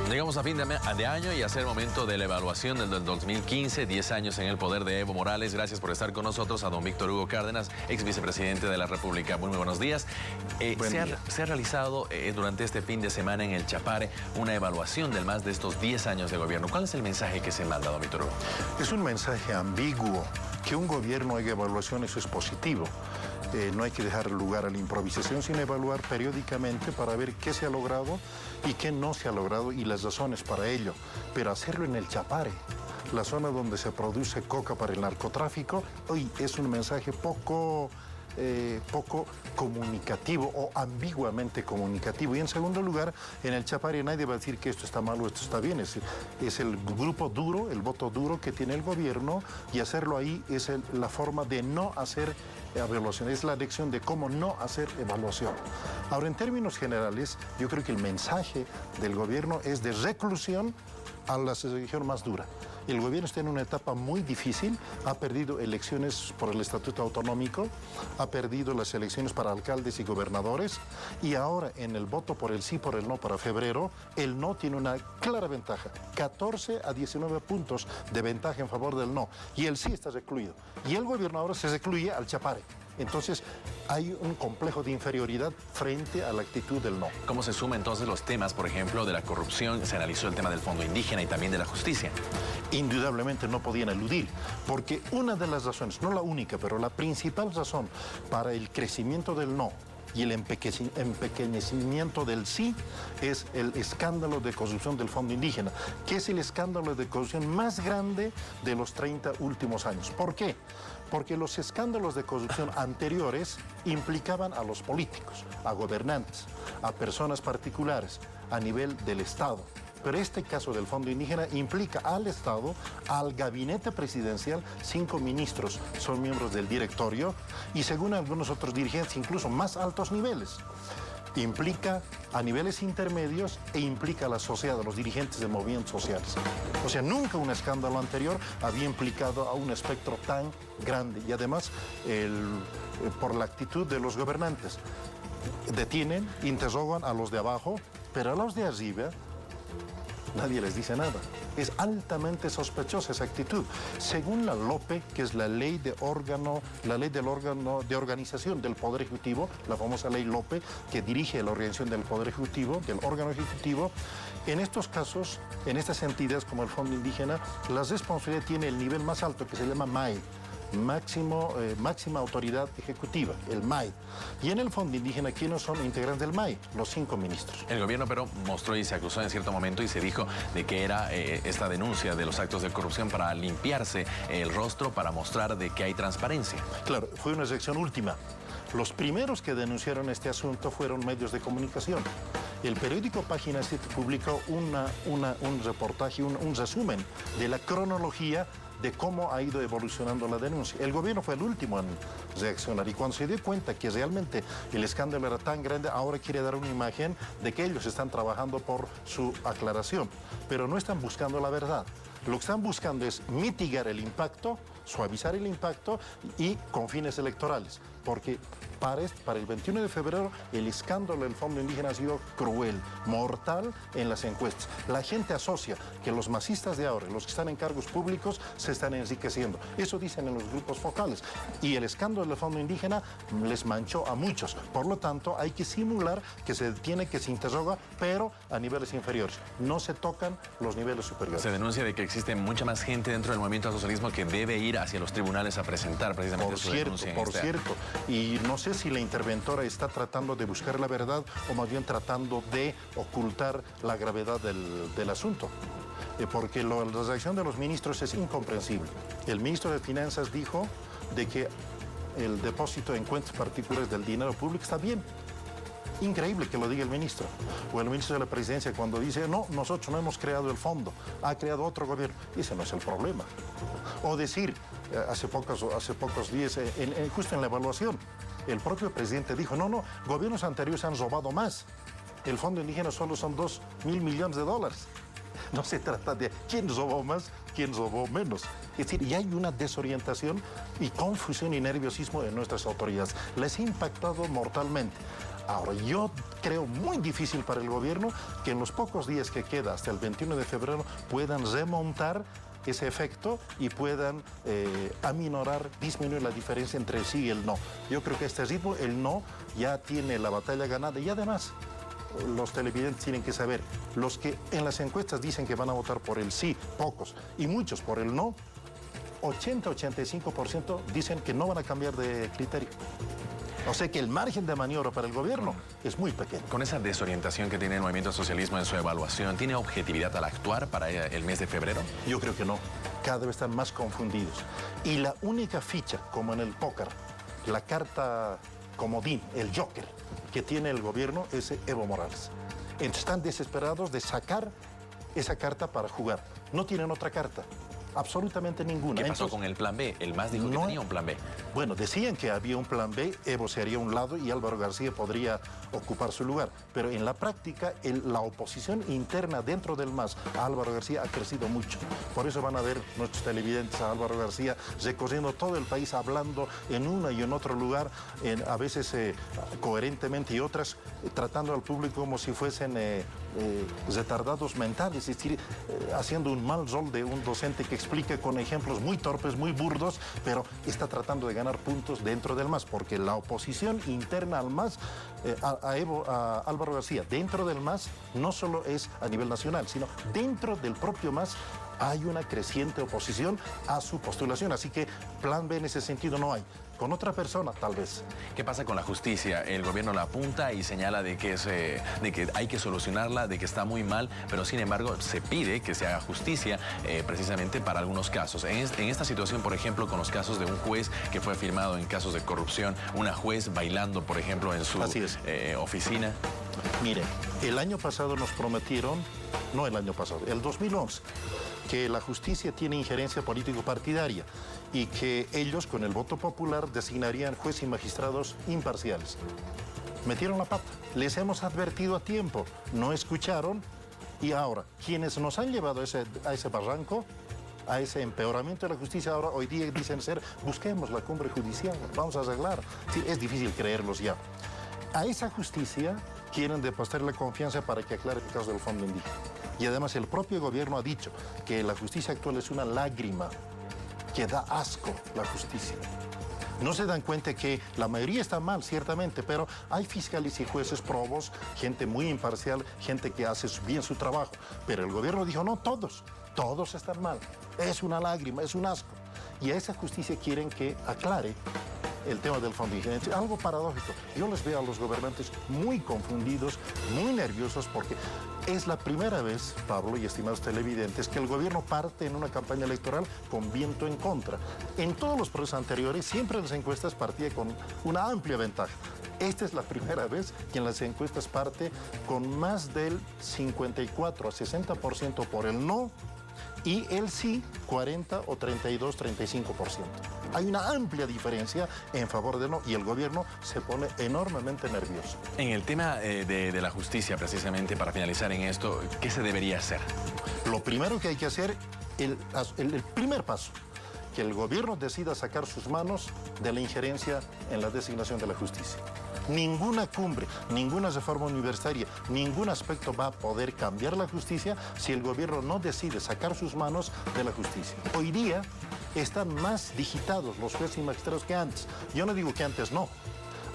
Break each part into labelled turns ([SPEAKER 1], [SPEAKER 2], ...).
[SPEAKER 1] Llegamos a fin de año y a ser momento de la evaluación del 2015, 10 años en el poder de Evo Morales. Gracias por estar con nosotros, a don Víctor Hugo Cárdenas, ex vicepresidente de la República. Muy buenos días. Se ha realizado durante este fin de semana en el Chapare una evaluación del más de estos 10 años de gobierno. ¿Cuál es el mensaje que se manda, don Víctor Hugo?
[SPEAKER 2] Es un mensaje ambiguo. Que un gobierno haga evaluación, eso es positivo. No hay que dejar lugar a la improvisación, sino evaluar periódicamente para ver qué se ha logrado y qué no se ha logrado y las razones para ello. Pero hacerlo en el Chapare, la zona donde se produce coca para el narcotráfico, hoy es un mensaje poco comunicativo o ambiguamente comunicativo. Y en segundo lugar, en el Chapare nadie va a decir que esto está mal o esto está bien. Es el grupo duro, el voto duro que tiene el gobierno, y hacerlo ahí es la forma de no hacer evaluación, es la lección de cómo no hacer evaluación. Ahora, en términos generales, yo creo que el mensaje del gobierno es de reclusión a la región más dura. El gobierno está en una etapa muy difícil, ha perdido elecciones por el Estatuto Autonómico, ha perdido las elecciones para alcaldes y gobernadores, y ahora en el voto por el sí, por el no para febrero, el no tiene una clara ventaja, 14 a 19 puntos de ventaja en favor del no, y el sí está recluido. Y el gobierno ahora se recluye al Chapare. Entonces, hay un complejo de inferioridad frente a la actitud del no.
[SPEAKER 1] ¿Cómo se suman entonces los temas, por ejemplo, de la corrupción? Se analizó el tema del fondo indígena y también de la justicia.
[SPEAKER 2] Indudablemente no podían eludir, porque una de las razones, no la única, pero la principal razón para el crecimiento del no y el empequeñecimiento del sí es el escándalo de corrupción del fondo indígena, que es el escándalo de corrupción más grande de los 30 últimos años. ¿Por qué? Porque los escándalos de corrupción anteriores implicaban a los políticos, a gobernantes, a personas particulares, a nivel del Estado. Pero este caso del fondo indígena implica al Estado, al gabinete presidencial, 5 ministros son miembros del directorio y según algunos otros dirigentes incluso más altos niveles. Implica a niveles intermedios e implica a la sociedad, a los dirigentes de movimientos sociales. O sea, nunca un escándalo anterior había implicado a un espectro tan grande y además por la actitud de los gobernantes. Detienen, interrogan a los de abajo, pero a los de arriba nadie les dice nada. Es altamente sospechosa esa actitud. Según la LOPE, que es la ley del órgano de organización del Poder Ejecutivo, la famosa ley LOPE, que dirige la organización del Poder Ejecutivo, del órgano ejecutivo, en estos casos, en estas entidades como el Fondo Indígena, la responsabilidad tiene el nivel más alto, que se llama MAE, máxima autoridad ejecutiva, el MAE. Y en el Fondo Indígena, ¿quiénes son integrantes del MAE? Los 5 ministros.
[SPEAKER 1] El gobierno pero mostró y se acusó en cierto momento y se dijo de que era esta denuncia de los actos de corrupción para limpiarse el rostro, para mostrar de que hay transparencia.
[SPEAKER 2] Claro, fue una sección última. Los primeros que denunciaron este asunto fueron medios de comunicación. El periódico Página 7 publicó un reportaje, un resumen de la cronología de cómo ha ido evolucionando la denuncia. El gobierno fue el último en reaccionar y cuando se dio cuenta que realmente el escándalo era tan grande, ahora quiere dar una imagen de que ellos están trabajando por su aclaración, pero no están buscando la verdad. Lo que están buscando es mitigar el impacto, suavizar el impacto y con fines electorales, porque para el 21 de febrero el escándalo del Fondo Indígena ha sido cruel, mortal en las encuestas. La gente asocia que los masistas de ahora, los que están en cargos públicos, se están enriqueciendo. Eso dicen en los grupos focales. Y el escándalo del Fondo Indígena les manchó a muchos. Por lo tanto, hay que simular que se detiene, que se interroga, pero a niveles inferiores. No se tocan los niveles superiores.
[SPEAKER 1] Se denuncia de que existe mucha más gente dentro del movimiento al socialismo que debe ir hacia los tribunales a presentar precisamente su denuncia.
[SPEAKER 2] Por cierto. Y no sé si la interventora está tratando de buscar la verdad o más bien tratando de ocultar la gravedad del asunto. Porque la reacción de los ministros es incomprensible. El ministro de Finanzas dijo de que el depósito en cuentas particulares del dinero público está bien. Increíble que lo diga el ministro. O el ministro de la Presidencia cuando dice, no, nosotros no hemos creado el fondo, ha creado otro gobierno. Ese no es el problema. O decir, hace pocos días, justo en la evaluación, el propio presidente dijo, no, gobiernos anteriores han robado más. El fondo indígena solo son $2.000 millones. No se trata de quién robó más, quién robó menos. Es decir, ya hay una desorientación y confusión y nerviosismo en nuestras autoridades. Les ha impactado mortalmente. Ahora, yo creo muy difícil para el gobierno que en los pocos días que queda hasta el 21 de febrero puedan remontar ese efecto y puedan aminorar, disminuir la diferencia entre el sí y el no. Yo creo que a este ritmo el no ya tiene la batalla ganada y además los televidentes tienen que saber, los que en las encuestas dicen que van a votar por el sí, pocos, y muchos por el no, 80-85% dicen que no van a cambiar de criterio. O sea que el margen de maniobra para el gobierno es muy pequeño.
[SPEAKER 1] Con esa desorientación que tiene el movimiento socialismo en su evaluación, ¿tiene objetividad al actuar para el mes de febrero?
[SPEAKER 2] Yo creo que no. Cada vez están más confundidos. Y la única ficha, como en el póker, la carta comodín, el joker, que tiene el gobierno es Evo Morales. Entonces están desesperados de sacar esa carta para jugar. No tienen otra carta. Absolutamente ninguna.
[SPEAKER 1] ¿Qué pasó con el plan B? El MAS dijo que tenía un plan B.
[SPEAKER 2] Bueno, decían que había un plan B, Evo se haría a un lado y Álvaro García podría ocupar su lugar. Pero en la práctica, la oposición interna dentro del MAS a Álvaro García ha crecido mucho. Por eso van a ver nuestros televidentes a Álvaro García recorriendo todo el país, hablando en uno y en otro lugar, a veces coherentemente y otras tratando al público como si fuesen retardados mentales, es decir, haciendo un mal rol de un docente que explica con ejemplos muy torpes, muy burdos, pero está tratando de ganar puntos dentro del MAS, porque la oposición interna al MAS, a Álvaro García, dentro del MAS, no solo es a nivel nacional, sino dentro del propio MAS hay una creciente oposición a su postulación, así que plan B en ese sentido no hay. Con otra persona, tal vez.
[SPEAKER 1] ¿Qué pasa con la justicia? El gobierno la apunta y señala de que hay que solucionarla, de que está muy mal, pero sin embargo se pide que se haga justicia precisamente para algunos casos. En esta situación, por ejemplo, con los casos de un juez que fue firmado en casos de corrupción, una juez bailando, por ejemplo, en su oficina.
[SPEAKER 2] Mire, el año pasado nos prometieron, no el año pasado, el 2011, que la justicia tiene injerencia político-partidaria y que ellos, con el voto popular, designarían jueces y magistrados imparciales. Metieron la pata. Les hemos advertido a tiempo, no escucharon, y ahora, quienes nos han llevado a ese barranco, a ese empeoramiento de la justicia, ahora hoy día dicen ser, busquemos la cumbre judicial, vamos a arreglar. Sí, es difícil creerlos ya. A esa justicia quieren depositarle confianza para que aclare el caso del fondo indígena. Y además el propio gobierno ha dicho que la justicia actual es una lágrima, que da asco la justicia. No se dan cuenta que la mayoría está mal, ciertamente, pero hay fiscales y jueces probos, gente muy imparcial, gente que hace bien su trabajo. Pero el gobierno dijo, no, todos están mal. Es una lágrima, es un asco. Y a esa justicia quieren que aclare el tema del fondo indígena. Es algo paradójico. Yo les veo a los gobernantes muy confundidos, muy nerviosos, porque es la primera vez, Pablo y estimados televidentes, que el gobierno parte en una campaña electoral con viento en contra. En todos los procesos anteriores, siempre en las encuestas partía con una amplia ventaja. Esta es la primera vez que en las encuestas parte con más del 54 a 60% por el no, y el sí, 40 o 32, 35%. Hay una amplia diferencia en favor del no y el gobierno se pone enormemente nervioso.
[SPEAKER 1] En el tema de la justicia, precisamente, para finalizar en esto, ¿qué se debería hacer?
[SPEAKER 2] Lo primero que hay que hacer, el primer paso, que el gobierno decida sacar sus manos de la injerencia en la designación de la justicia. Ninguna cumbre, ninguna reforma universitaria, ningún aspecto va a poder cambiar la justicia si el gobierno no decide sacar sus manos de la justicia. Hoy día están más digitados los jueces y magistrados que antes. Yo no digo que antes no.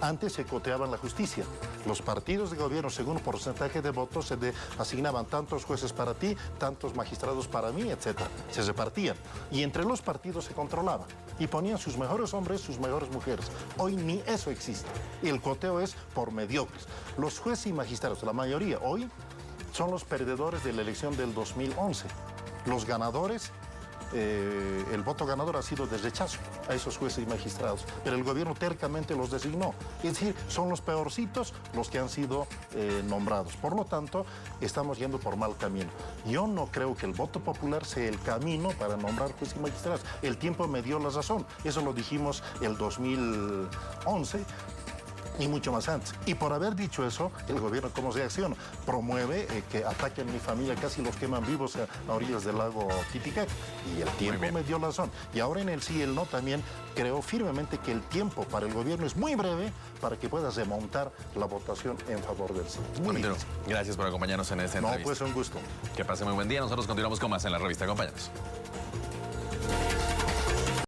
[SPEAKER 2] Antes se coteaban la justicia. Los partidos de gobierno, según porcentaje de votos, se asignaban tantos jueces para ti, tantos magistrados para mí, etc. Se repartían. Y entre los partidos se controlaba. Y ponían sus mejores hombres, sus mejores mujeres. Hoy ni eso existe. El coteo es por mediocres. Los jueces y magistrados, la mayoría hoy, son los perdedores de la elección del 2011. Los ganadores, el voto ganador ha sido de rechazo a esos jueces y magistrados, pero el gobierno tercamente los designó. Es decir, son los peorcitos los que han sido nombrados. Por lo tanto, estamos yendo por mal camino. Yo no creo que el voto popular sea el camino para nombrar jueces y magistrados. El tiempo me dio la razón. Eso lo dijimos el 2011. y mucho más antes. Y por haber dicho eso, el gobierno, ¿cómo se acciona? Promueve que ataquen a mi familia, casi los queman vivos a orillas del lago Titicaca. Y el tiempo me dio la razón. Y ahora en el sí y el no también creo firmemente que el tiempo para el gobierno es muy breve para que pueda remontar la votación en favor del sí. Muy bien.
[SPEAKER 1] Gracias por acompañarnos en esta entrevista.
[SPEAKER 2] No, pues un gusto.
[SPEAKER 1] Que pase muy buen día. Nosotros continuamos con más en la revista. Acompáñanos.